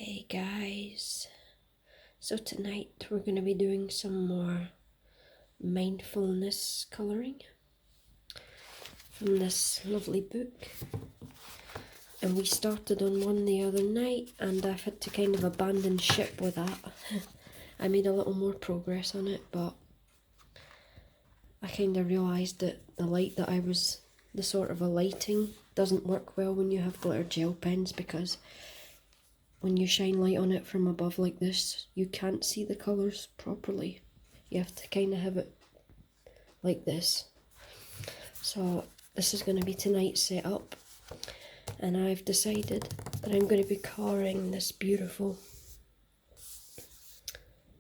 Hey guys, so tonight we're going to be doing some more mindfulness colouring from this lovely book, and we started on one the other night and I've had to kind of abandon ship with that. I made a little more progress on it, but I kind of realised that the light that the sort of a lighting doesn't work well when you have glitter gel pens, because when you shine light on it from above like this, you can't see the colours properly. You have to kind of have it like this. So this is going to be tonight's setup, and I've decided that I'm going to be colouring this beautiful,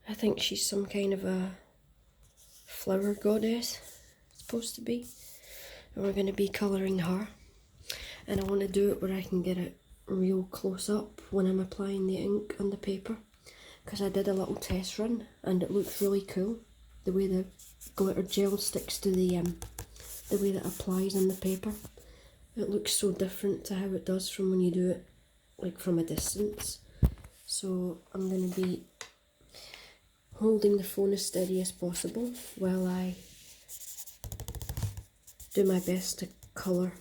I think she's some kind of a flower goddess, it's supposed to be, and we're going to be colouring her. And I want to do it where I can get it real close up when I'm applying the ink on the paper, because I did a little test run and it looks really cool the way the glitter gel sticks to the way that applies on the paper. It looks so different to how it does from when you do it like from a distance. So I'm going to be holding the phone as steady as possible while I do my best to colour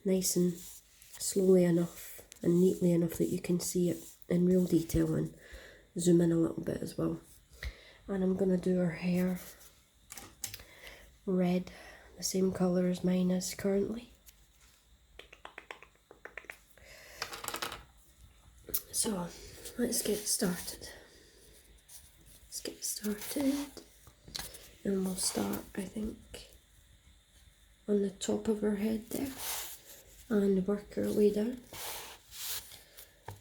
nice and slowly enough and neatly enough that you can see it in real detail, and zoom in a little bit as well. And I'm going to do her hair red, the same colour as mine is currently. So let's get started. And we'll start, I think, on the top of her head there and work our way down. I'll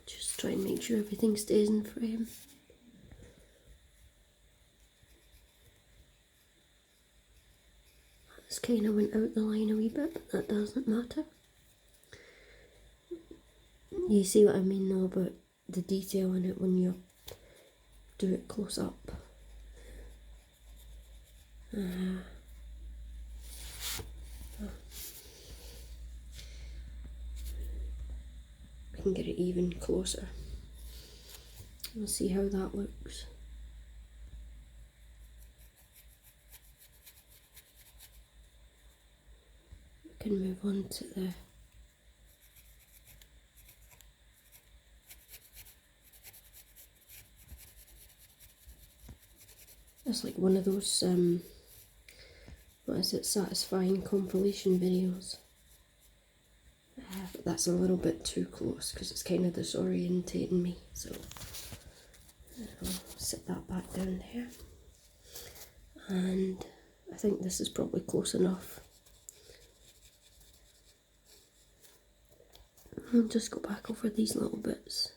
just try and make sure everything stays in frame. That's kind of went out the line a wee bit, but that doesn't matter. You see what I mean though about the detail in it when you do it close up. We can get it even closer. We'll see how that looks. We can move on to the it's like one of those what is it, satisfying compilation videos. But that's a little bit too close because it's kind of disorientating me, so I'll sit that back down there. And I think this is probably close enough. I'll just go back over these little bits.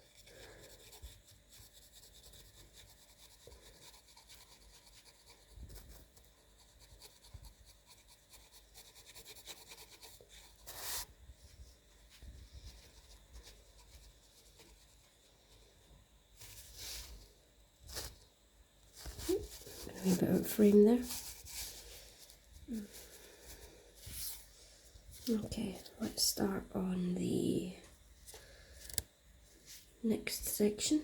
A wee bit out of frame there. Okay, let's start on the next section.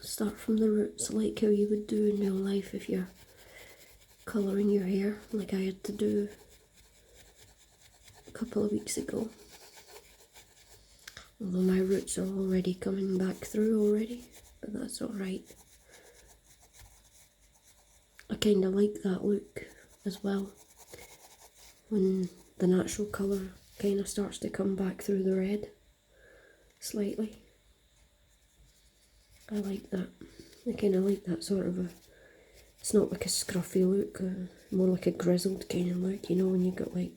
Start from the roots, like how you would do in real life if you're colouring your hair, like I had to do a couple of weeks ago. Although my roots are already coming back through already, but that's alright. I kind of like that look as well, when the natural colour kind of starts to come back through the red slightly. I like that. I kind of like that sort of it's not like a scruffy look, more like a grizzled kind of look, you know, when you got like,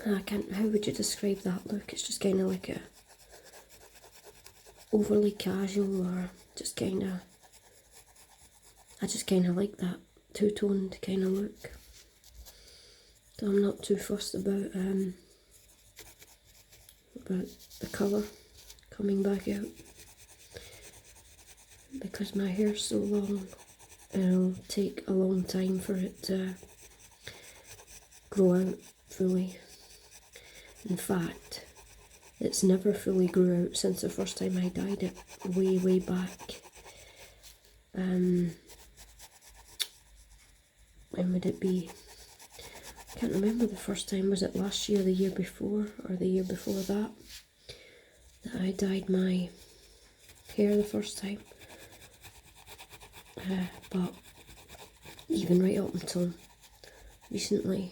how would you describe that look? It's just kind of like a overly casual, or just kind of, I just kind of like that two-toned kind of look. So I'm not too fussed about the colour coming back out. because my hair's so long, it'll take a long time for it to grow out fully. In fact, it's never fully grew out since the first time I dyed it, way back. When would it be? I can't remember the first time. Was it last year, the year before, or the year before that I dyed my hair the first time? But even right up until recently,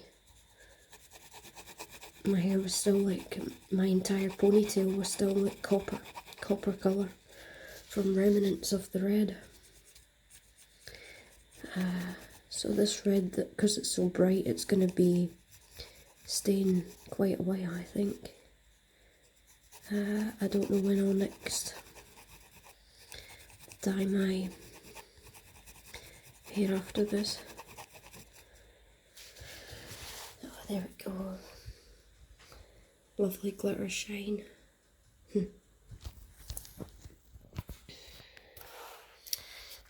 my hair was still like, my entire ponytail was still like copper colour from remnants of the red. So this red, because it's so bright, it's going to be staying quite a while, I think. I don't know when I'll next dye my hair after this. Oh, there we go. Lovely glitter shine.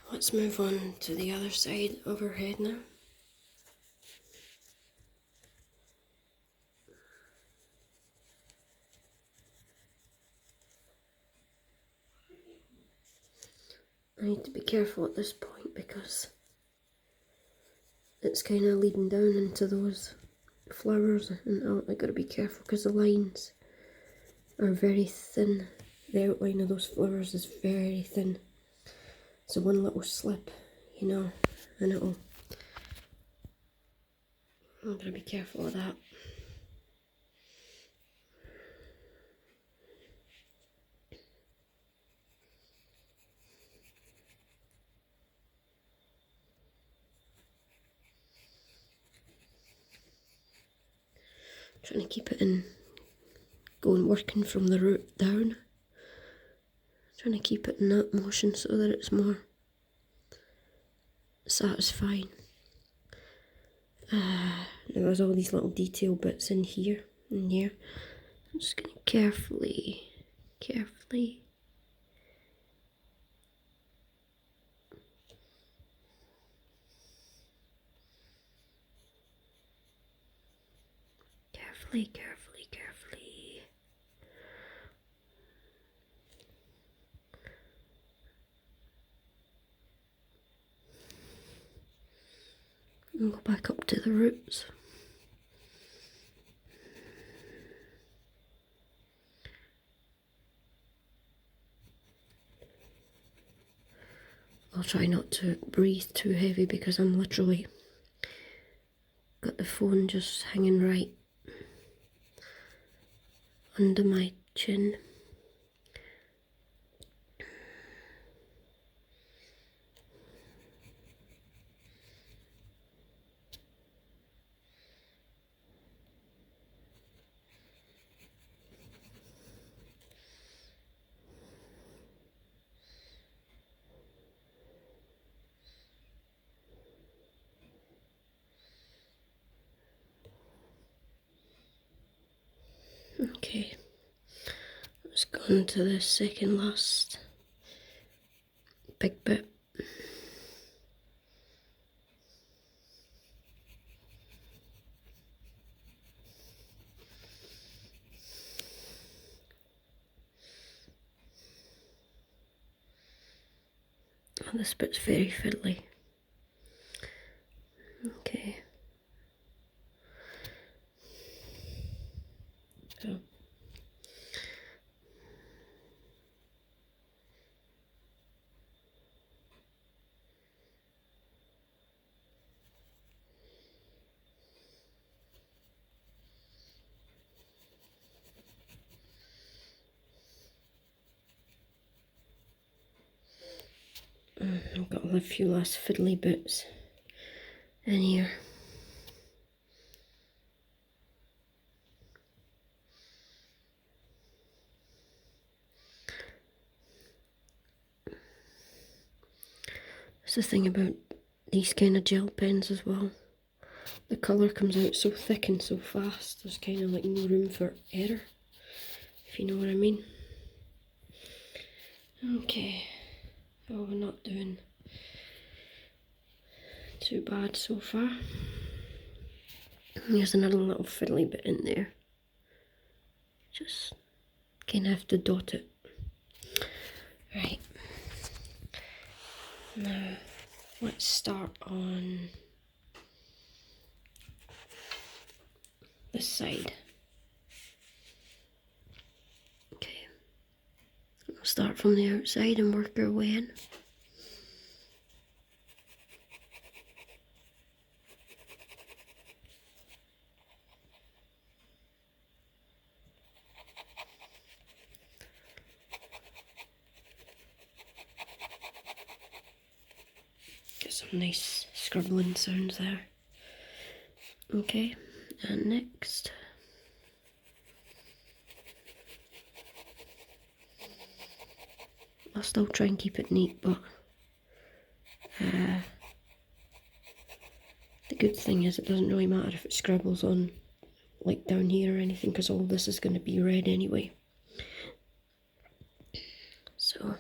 Let's move on to the other side of her head now. I need to be careful at this point because it's kind of leading down into those flowers, and I gotta be careful because the lines are very thin. The outline of those flowers is very thin. So one little slip, you know, and I'm gonna be careful of that. Trying to keep it in, working from the root down. Trying to keep it in that motion so that it's more satisfying. There's all these little detail bits in here and here. I'm just going to carefully and go back up to the roots. I'll try not to breathe too heavy because I'm literally got the phone just hanging right under my chin. Okay, let's go on to the second last big bit. Oh, this bit's very fiddly. Okay. So. I've got a few last fiddly bits in here. That's the thing about these kind of gel pens as well. The colour comes out so thick and so fast, there's kind of like no room for error, if you know what I mean. Okay, Oh, we're not doing too bad so far. There's another little fiddly bit in there. Just kind of have to dot it. Right. Now, let's start on this side. Okay. We'll start from the outside and work our way in. Get some nice scribbling sounds there. Okay, and next. I'll still try and keep it neat, but the good thing is it doesn't really matter if it scribbles on like down here or anything, because all this is going to be red anyway. So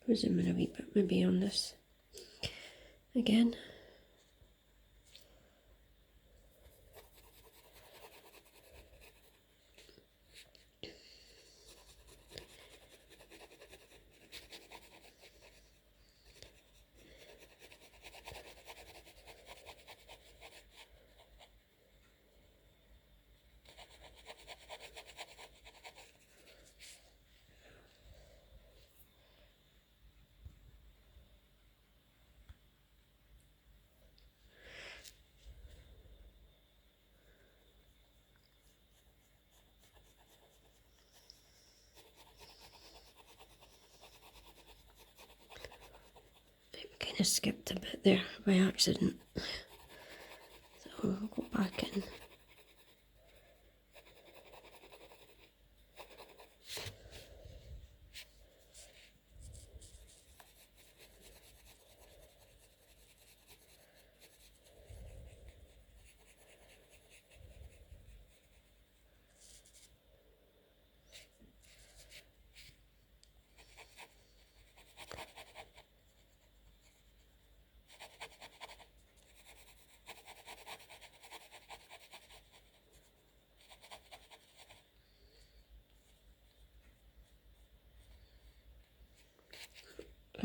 we'll zoom in a wee bit maybe on this again. Kind of skipped a bit there by accident, so I'll go back in.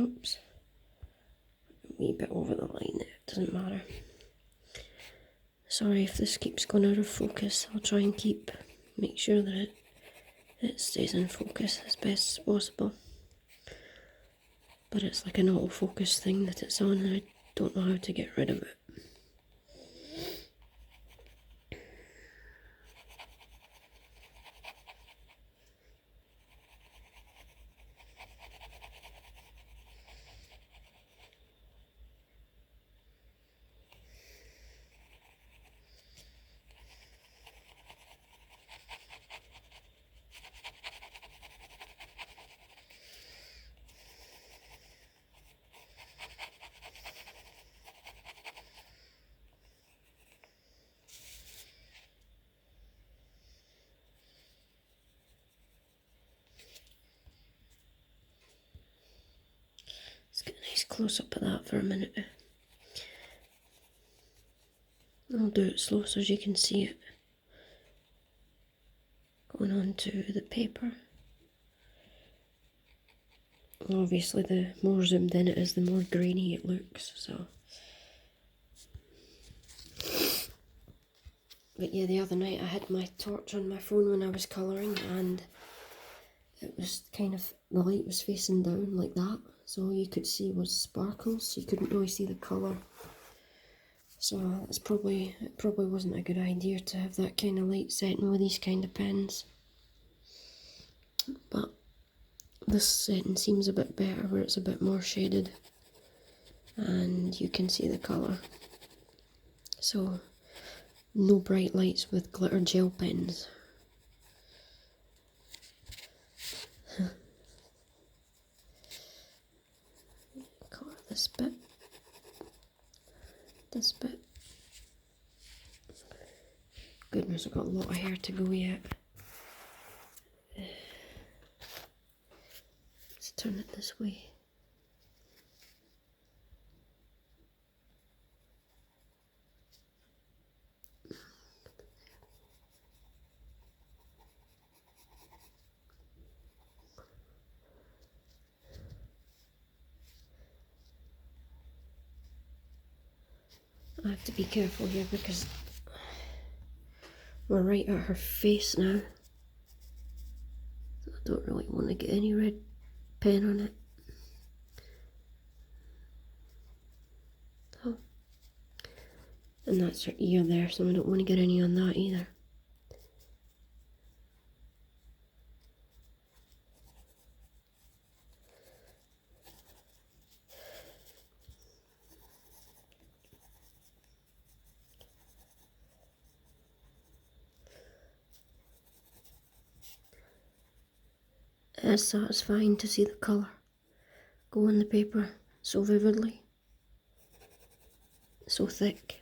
Oops, a wee bit over the line there, it doesn't matter. Sorry if this keeps going out of focus. I'll try and make sure that it stays in focus as best as possible. But it's like an autofocus thing that it's on and I don't know how to get rid of it. close up of that for a minute. I'll do it slow so as you can see it going on to the paper. Obviously the more zoomed in it is, the more grainy it looks, so. But yeah, the other night I had my torch on my phone when I was colouring, and it was kind of, the light was facing down like that, so all you could see was sparkles, you couldn't really see the colour. So it probably wasn't a good idea to have that kind of light setting with these kind of pens. But this setting seems a bit better, where it's a bit more shaded and you can see the colour. So no bright lights with glitter gel pens. Colour this bit. This bit. Goodness, I've got a lot of hair to go yet. Let's turn it this way. I have to be careful here because we're right at her face now. So I don't really want to get any red pen on it. Oh. And that's her ear there, so I don't want to get any on that either. It's satisfying to see the colour go on the paper so vividly, so thick.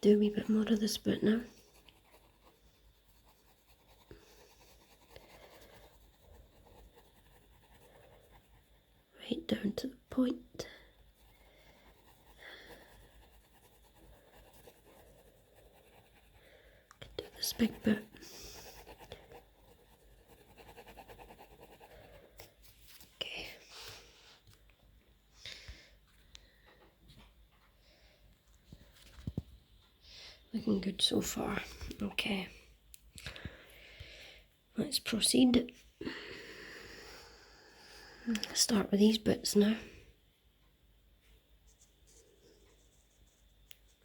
Do a wee bit more of this bit now. Right down to the point. Do this big bit. Okay. Looking good so far. Okay. Let's proceed. Start with these bits now.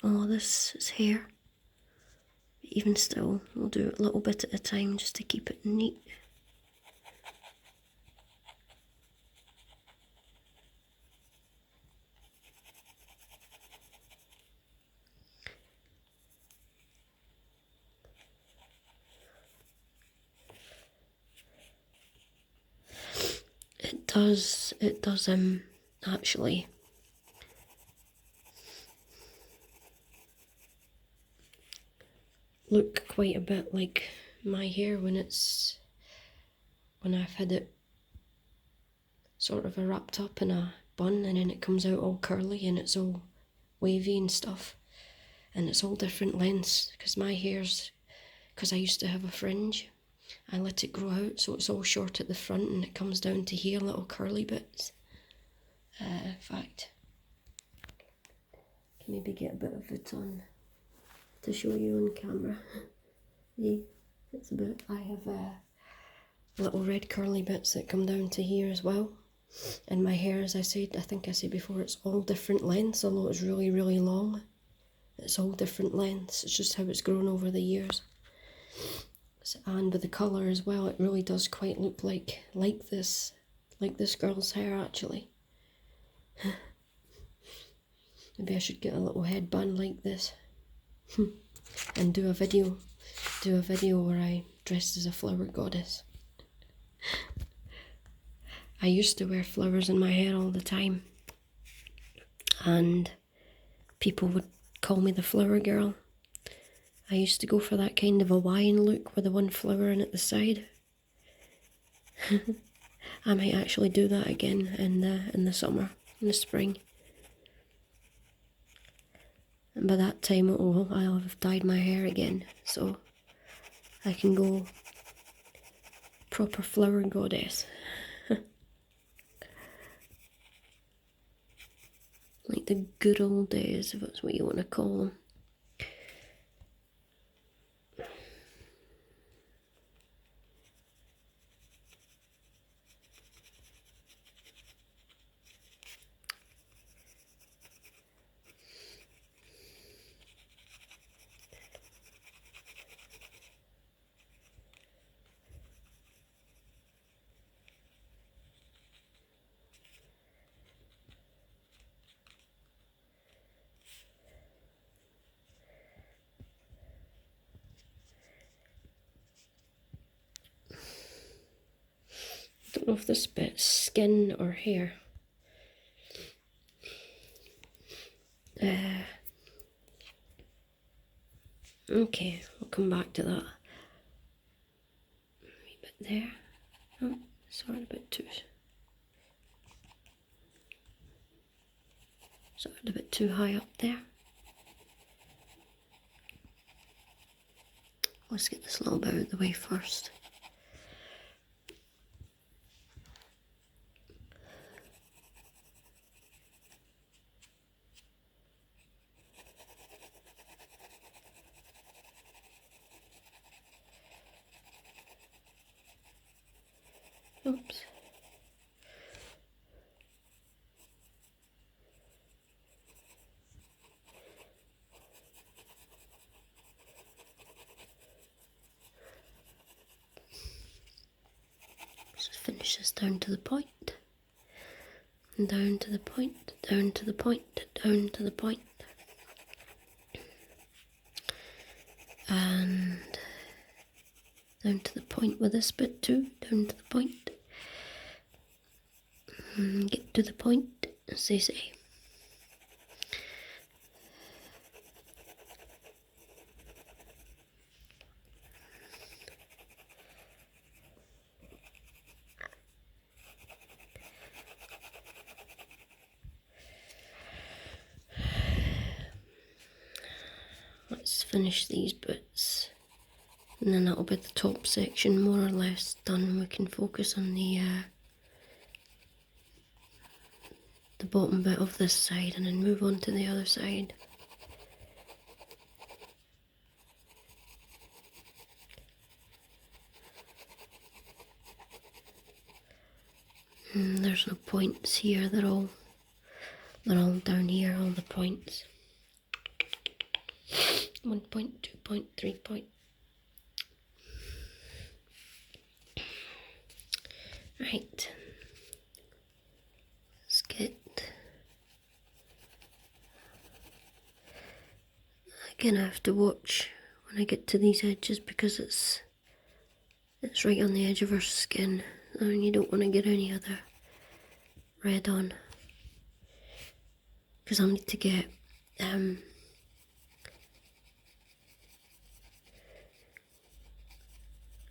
Oh, this is hair. Even still, we'll do it a little bit at a time just to keep it neat. It does actually look quite a bit like my hair when I've had it sort of wrapped up in a bun, and then it comes out all curly and it's all wavy and stuff, and it's all different lengths, because my hair's, because I used to have a fringe, I let it grow out so it's all short at the front and it comes down to here, little curly bits. In fact, can maybe get a bit of it on to show you on camera. Yeah, it's a bit. I have little red curly bits that come down to here as well. And my hair, as I think I said before, it's all different lengths, although it's really, really long. It's all different lengths. It's just how it's grown over the years. And with the colour as well, it really does quite look like this girl's hair actually. Maybe I should get a little head bun like this and do a video where I dressed as a flower goddess. I used to wear flowers in my hair all the time, and people would call me the flower girl, I used to go for that kind of Hawaiian look with the one flower in at the side. I might actually do that again in the summer, in the spring. And by that time I'll have dyed my hair again, so I can go proper flower goddess. Like the good old days, if that's what you want to call them. I don't know if this bit's skin or hair. Okay, I'll come back to that. A wee bit there. Oh, sort of a bit too. Sort of a bit too high up there. Let's get this little bit out of the way first. Oops. Just finish this down to the point. And down to the point, down to the point, down to the point. And down to the point with this bit too, down to the point. And get to the point, as they say. Let's finish these bits, and then that'll be the top section more or less done. We can focus on the bottom bit of this side and then move on to the other side. And there's no points here, they're all down here, all the points. 1 point, 2 point, 3 point. Right. Let's get... Again, I have to watch when I get to these edges because it's right on the edge of her skin, and you don't want to get any other red on. Because I'll need to get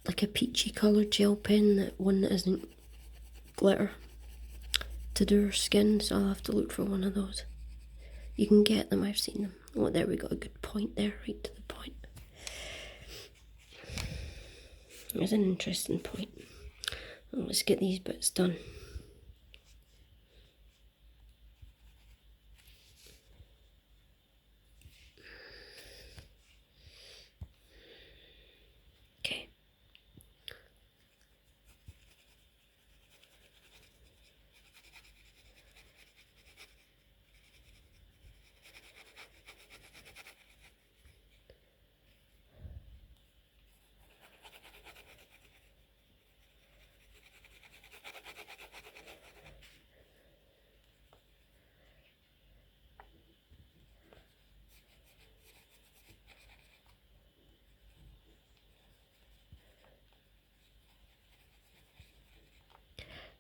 like a peachy coloured gel pen, one that isn't glitter, to do her skin, so I'll have to look for one of those. You can get them, I've seen them. Oh, there we got a good point there, right to the point. There's an interesting point. Well, let's get these bits done. Okay.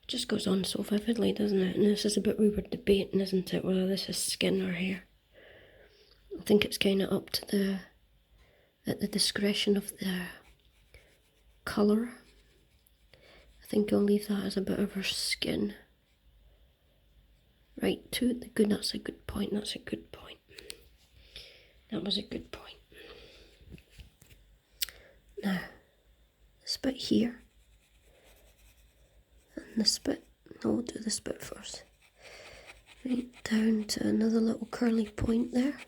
Just goes on so vividly, doesn't it? And this is a bit we were debating, isn't it, whether this is skin or hair. I think it's kind of up to the at the discretion of the colour. I think I'll leave that as a bit of her skin. Right, that's a good point, that's a good point. That was a good point. Now, this bit here, and this bit, we'll do this bit first. Right down to another little curly point there,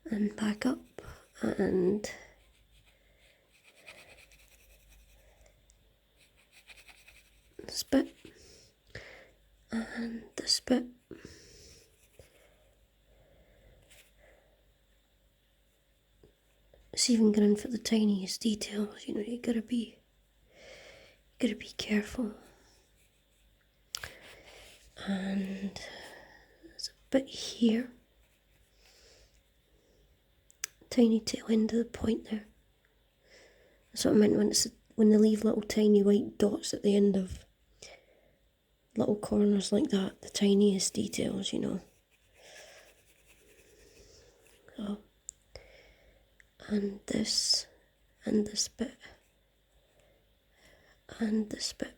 and back up, and this bit, and this bit. It's even going for the tiniest details, you know, you gotta be careful. And there's a bit here, tiny tail end of the point there. That's what I meant when they leave little tiny white dots at the end of little corners like that, the tiniest details, you know. So, and this bit, and this bit.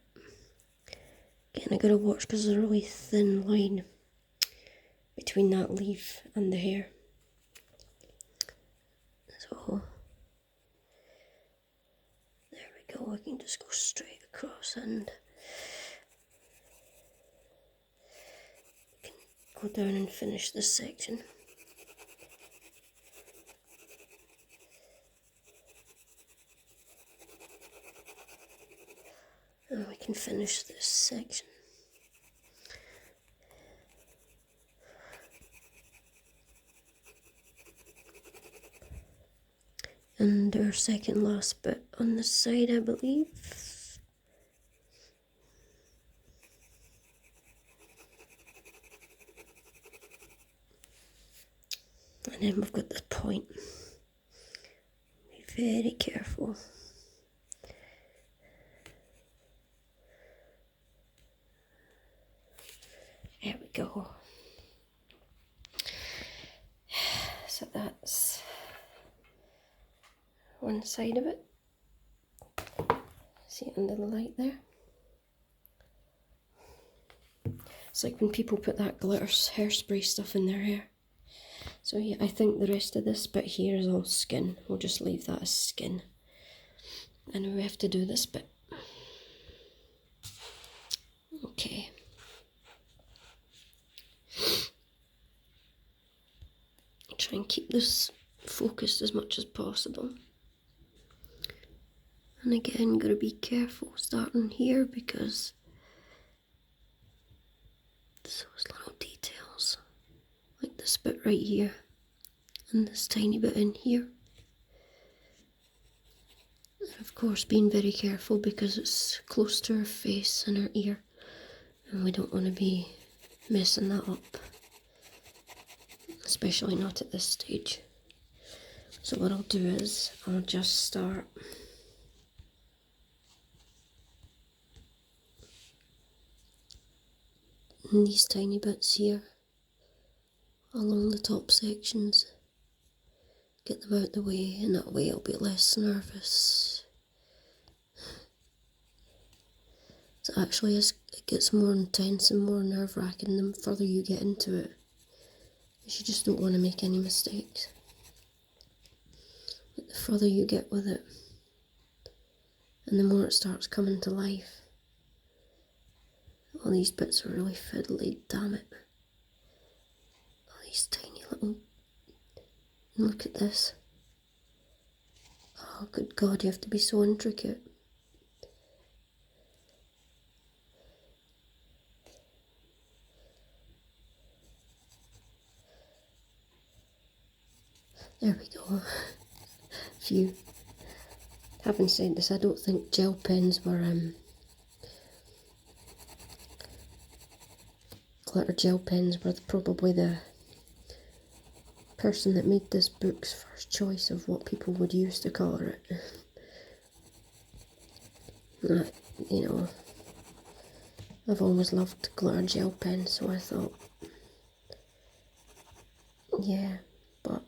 Again, I gotta watch because there's a really thin line between that leaf and the hair. So, there we go, I can just go straight across and we can go down and finish this section. And we can finish this section. And our second last bit on this side, I believe. And then we've got this point. Be very careful. There we go. So that's one side of it. See it under the light there? It's like when people put that glitter hairspray stuff in their hair. So yeah, I think the rest of this bit here is all skin. We'll just leave that as skin. And we have to do this bit. Okay. Try and keep this focused as much as possible. And again, gotta be careful starting here because those little details, like this bit right here and this tiny bit in here. And of course being very careful because it's close to her face and her ear and we don't want to be messing that up, especially not at this stage. So what I'll do is I'll just start in these tiny bits here along the top sections, get them out the way, and that way I'll be less nervous. So actually as it gets more intense and more nerve-wracking the further you get into it, because you just don't want to make any mistakes. But the further you get with it and the more it starts coming to life. All these bits are really fiddly, damn it. All these tiny little... And look at this. Oh, good God, you have to be so intricate. There we go. Phew. Having said this, I don't think gel pens were glitter gel pens were probably the person that made this book's first choice of what people would use to colour it. You know, I've always loved glitter gel pens, so I thought, yeah, but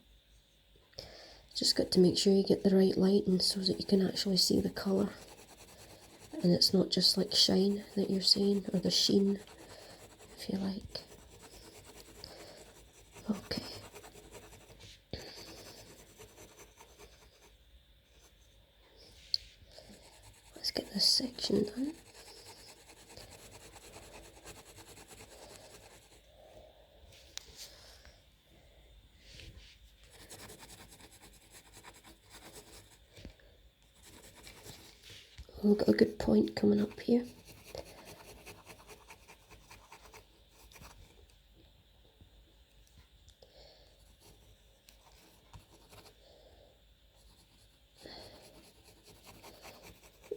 it's just just got to make sure you get the right lighting so that you can actually see the colour. And it's not just like shine that you're seeing, or the sheen, if you like. Okay. Let's get this section done. We've got a good point coming up here.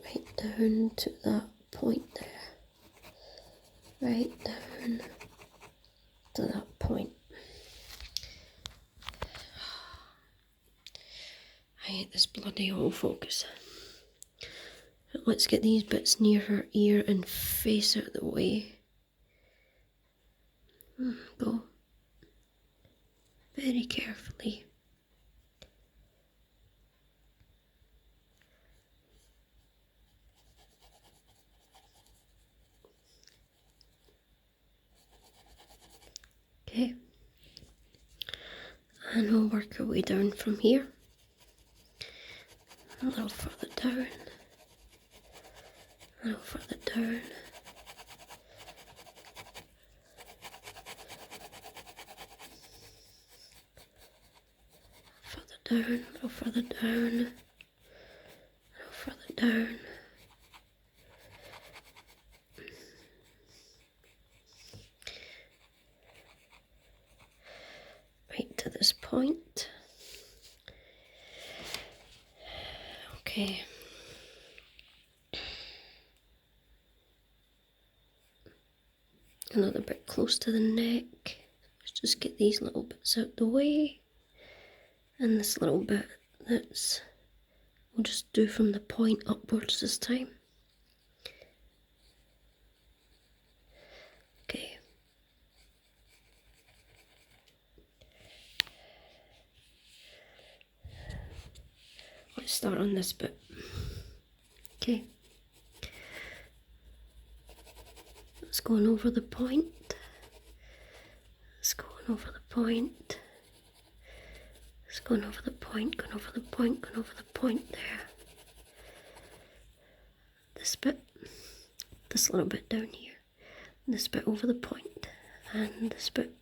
Right down to that point there. Right down to that point. I hate this bloody autofocus. Let's get these bits near her ear and face out the way. Go very carefully. Okay. And we'll work our way down from here. A little further down. A little further down. Further down, a little further down. A little further down. Right to this point. Okay. Another bit close to the neck. Let's just get these little bits out the way. And this little bit that's, we'll just do from the point upwards this time. Okay. Let's start on this bit. Okay. It's going over the point. It's going over the point. It's going over the point, going over the point, going over the point there. This bit, this little bit down here. This bit over the point, and this bit.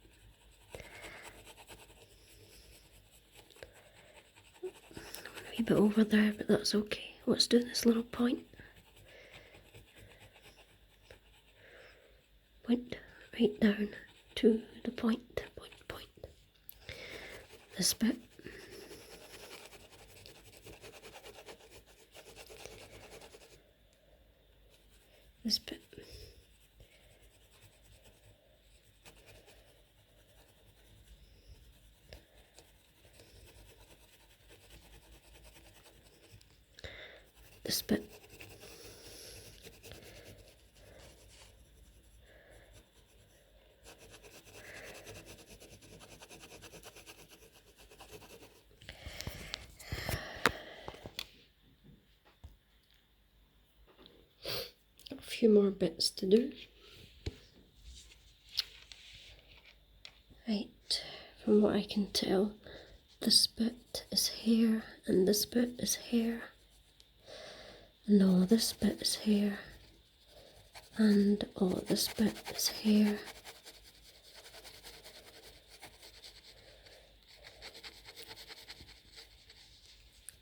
A wee bit over there, but that's okay. Let's do this little point. Point right down to the point, point, point. This bit. This bit. This bit. A few more bits to do. Right, from what I can tell, this bit is hair and this bit is hair. No, this bit is hair and oh, this bit is hair.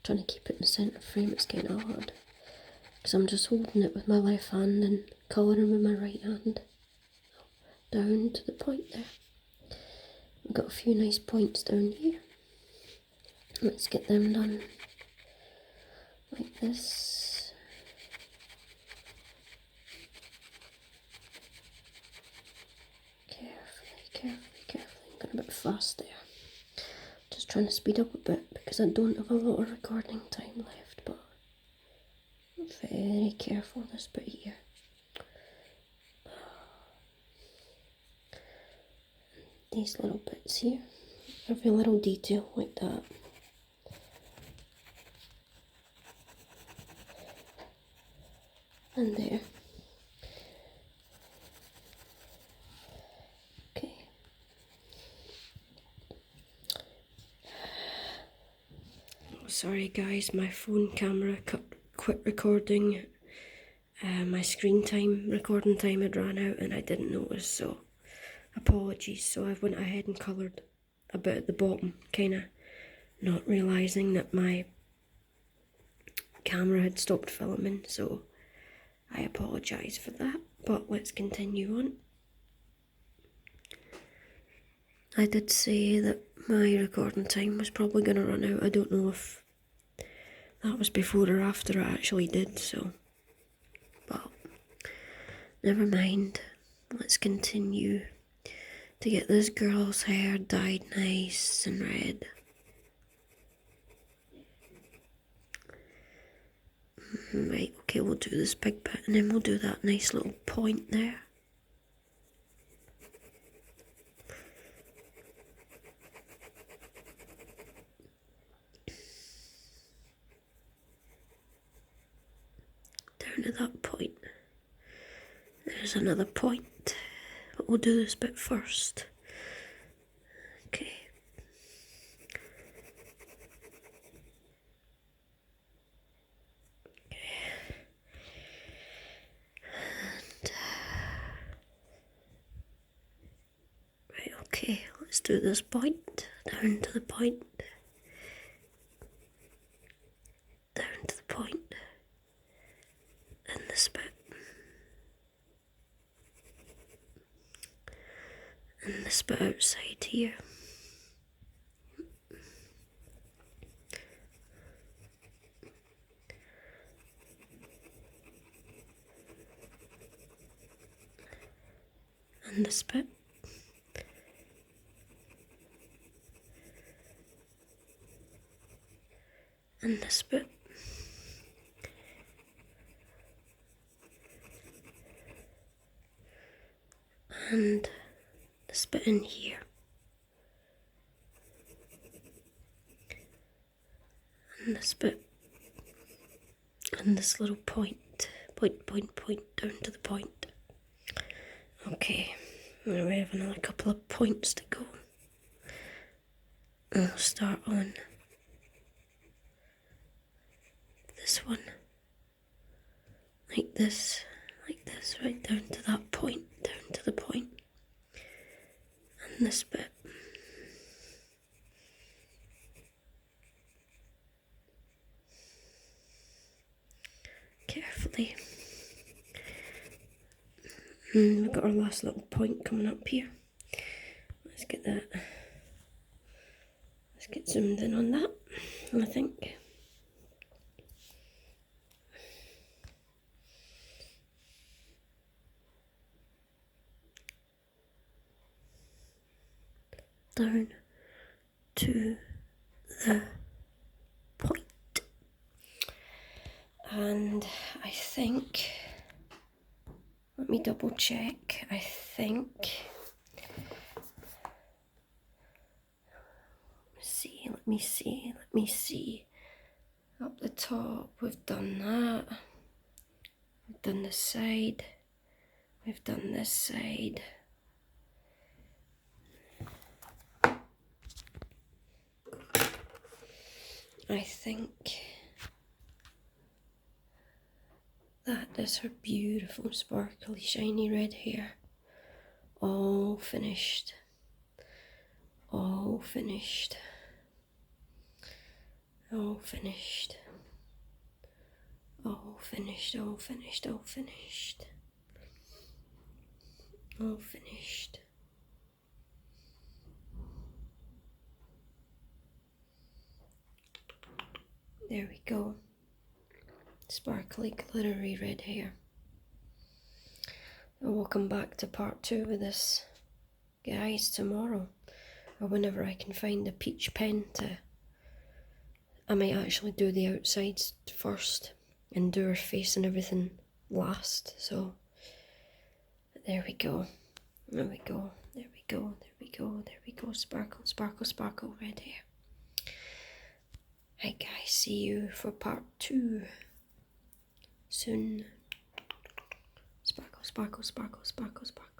Trying to keep it in the centre frame, it's kind of hard because I'm just holding it with my left hand and colouring with my right hand. Down to the point there. We've got a few nice points down here. Let's get them done like this. Carefully, carefully, carefully. I'm going a bit fast there. Just trying to speed up a bit because I don't have a lot of recording time left, but I'm very careful this bit here. These little bits here, every little detail like that. And there. Okay. Oh, sorry guys, my phone camera quit recording. My recording time had ran out and I didn't notice, so apologies. So I went ahead and coloured a bit at the bottom, kind of not realising that my camera had stopped filming, so I apologise for that, but let's continue on. I did say that my recording time was probably going to run out. I don't know if that was before or after I actually did, so, but never mind. Let's continue to get this girl's hair dyed nice and red. Right, okay, we'll do this big bit and then we'll do that nice little point there. Down to that point. There's another point, but we'll do this bit first. Okay. Right, okay, let's do this point, down to the point, down to the point, and this bit, and this bit outside here. And this bit. And this bit. And this bit in here. And this bit. And this little point. Point, down to the point. Okay, now we have another couple of points to go. I'll start on this one. Like this, right down to that point, down to the point. And this bit. Carefully. And we've got our last little point coming up here. Let's get that. Let's get zoomed in on that, I think. Down to the point. And I think, let me double check, I think, let me see, up the top, we've done that, we've done this side, we've done this side. I think that is her beautiful, sparkly, shiny red hair. All finished. All finished. All finished. All finished, all finished, all finished. All finished. There we go. Sparkly, glittery red hair. And we'll come back to part 2 with this, guys, tomorrow. Or whenever I can find a peach pen to... I might actually do the outsides first and do her face and everything last. So, there we go. There we go. There we go. There we go. There we go. Sparkle, sparkle, sparkle, red hair. Right, guys, see you for part 2 soon. sparkle, sparkle, sparkle, sparkle.